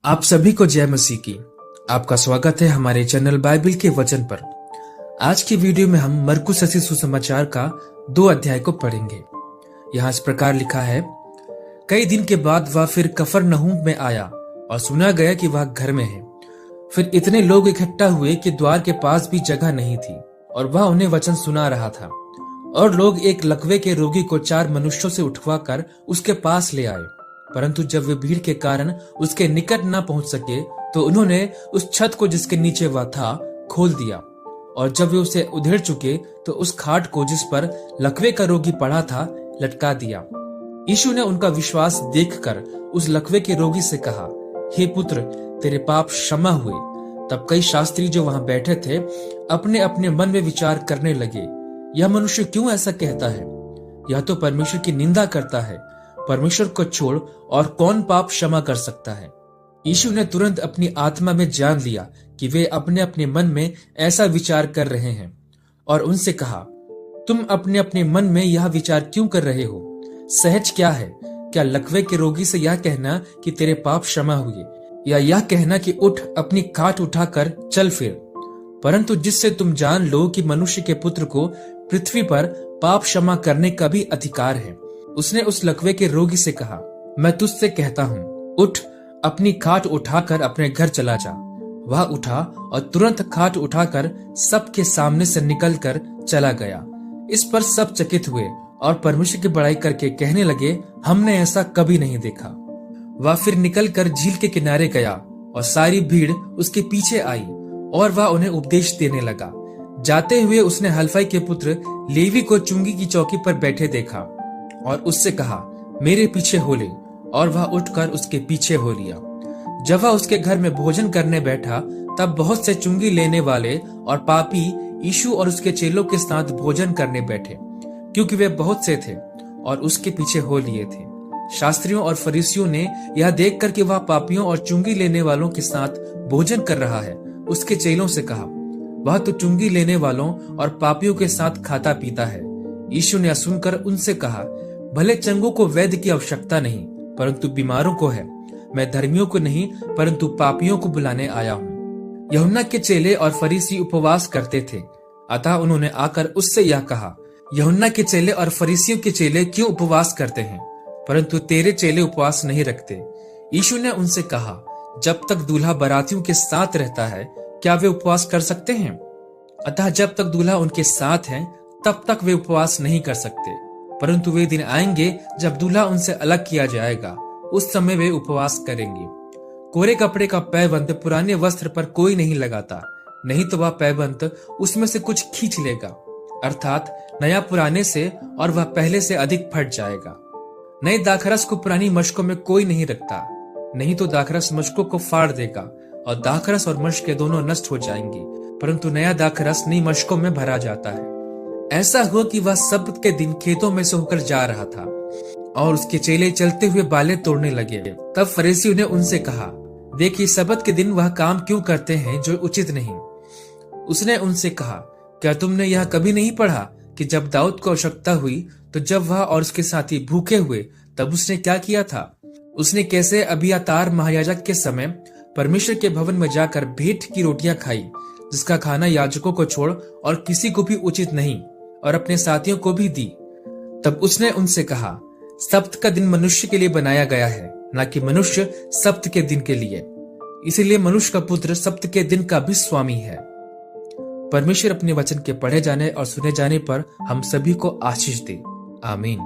आप सभी को जय मसीह की। आपका स्वागत है हमारे चैनल बाइबल के वचन पर। आज की वीडियो में हम मरकुस रचित सुसमाचार का 2 अध्याय को पढ़ेंगे। यहाँ इस प्रकार लिखा है, कई दिन के बाद वह फिर कफरनहूम में आया और सुना गया कि वह घर में है। फिर इतने लोग इकट्ठा हुए कि द्वार के पास भी जगह नहीं थी और वह उन्हें वचन सुना रहा था। और लोग एक लकवे के रोगी को 4 मनुष्यों से उठवा कर उसके पास ले आए, परंतु जब वे भीड़ के कारण उसके निकट न पहुंच सके तो उन्होंने उस छत को जिसके नीचे वह था खोल दिया। और जब वे उसे उधेड़ चुके तो उस खाट को जिस पर लकवे का रोगी पड़ा था लटका दिया। यीशु ने उनका विश्वास देखकर उस लकवे के रोगी से कहा, हे पुत्र, तेरे पाप क्षमा हुए। तब कई शास्त्री जो वहां बैठे थे अपने अपने मन में विचार करने लगे, यह मनुष्य क्यों ऐसा कहता है? यह तो परमेश्वर की निंदा करता है। परमेश्वर को छोड़ और कौन पाप क्षमा कर सकता है? यीशु ने तुरंत अपनी आत्मा में जान लिया कि वे अपने अपने मन में ऐसा विचार कर रहे हैं और उनसे कहा, तुम अपने अपने मन में यह विचार क्यों कर रहे हो? सहज क्या है? क्या लकवे के रोगी से यह कहना कि तेरे पाप क्षमा हुए, या यह कहना कि उठ अपनी खाट उठाकर चल फिर? परंतु जिससे तुम जान लो कि मनुष्य के पुत्र को पृथ्वी पर पाप क्षमा करने का भी अधिकार है। उसने उस लकवे के रोगी से कहा, मैं तुझसे कहता हूँ, उठ अपनी खाट उठाकर अपने घर चला जा। वह उठा और तुरंत खाट उठाकर सबके सामने से निकलकर चला गया। इस पर सब चकित हुए और परमेश्वर की बड़ाई करके कहने लगे, हमने ऐसा कभी नहीं देखा। वह फिर निकलकर झील के किनारे गया और सारी भीड़ उसके पीछे आई और वह उन्हें उपदेश देने लगा। जाते हुए उसने हलफई के पुत्र लेवी को चुंगी की चौकी पर बैठे देखा और उससे कहा, मेरे पीछे हो ले, और वह उठकर उसके पीछे हो लिया। जब वह उसके घर में भोजन करने बैठा तब बहुत से चुंगी लेने वाले और पापी यीशु और उसके चेलों के साथ भोजन करने बैठे, क्योंकि वे बहुत से थे और उसके पीछे हो लिए थे। शास्त्रियों और फरीसियों ने यह देखकर कि वह पापियों और चुंगी लेने वालों के साथ भोजन कर रहा है, उसके चेलों से कहा, वह तो चुंगी लेने वालों और पापियों के साथ खाता पीता है। यीशु ने सुनकर उनसे कहा, भले चंगों को वैद्य की आवश्यकता नहीं, परंतु बीमारों को है। मैं धर्मियों को नहीं परंतु पापियों को बुलाने आया हूँ। यूहन्ना के चेले और फरीसी उपवास करते थे, अतः उन्होंने आकर उससे यह कहा, यूहन्ना के चेले और फरीसियों के चेले क्यों उपवास करते हैं, परंतु तेरे चेले उपवास नहीं रखते? यीशु ने उनसे कहा, जब तक दूल्हा बारातियों के साथ रहता है क्या वे उपवास कर सकते हैं? अतः जब तक दूल्हा उनके साथ है तब तक वे उपवास नहीं कर सकते। परंतु वे दिन आएंगे जब दूल्हा उनसे अलग किया जाएगा, उस समय वे उपवास करेंगे। कोरे कपड़े का पैबंद पुराने वस्त्र पर कोई नहीं लगाता, नहीं तो वह पैबंद उसमें से कुछ खींच लेगा, अर्थात नया पुराने से, और वह पहले से अधिक फट जाएगा। नए दाखरस को पुरानी मशकों में कोई नहीं रखता, नहीं तो दाखरस मशकों को फाड़ देगा और दाखरस और मशकें दोनों नष्ट हो जाएंगी, परंतु नया दाखरस नई मशकों में भरा जाता है। ऐसा हुआ कि वह सब्त के दिन खेतों में से होकर जा रहा था और उसके चेले चलते हुए बालें तोड़ने लगे। तब फरीसियों ने उनसे कहा, देखिए सब्त के दिन वह काम क्यों करते हैं जो उचित नहीं? उसने उनसे कहा, क्या तुमने यह कभी नहीं पढ़ा कि जब दाऊद को आवश्यकता हुई तो जब वह और उसके साथी भूखे हुए तब उसने क्या किया था? उसने कैसे अबियातार महायाजक के समय परमेश्वर के भवन में जाकर भेंट की रोटियां खाई, जिसका खाना याजकों को छोड़ और किसी को भी उचित नहीं, और अपने साथियों को भी दी। तब उसने उनसे कहा, सब्त का दिन मनुष्य के लिए बनाया गया है, न कि मनुष्य सब्त के दिन के लिए। इसीलिए मनुष्य का पुत्र सब्त के दिन का भी स्वामी है। परमेश्वर अपने वचन के पढ़े जाने और सुने जाने पर हम सभी को आशीष दे। आमीन।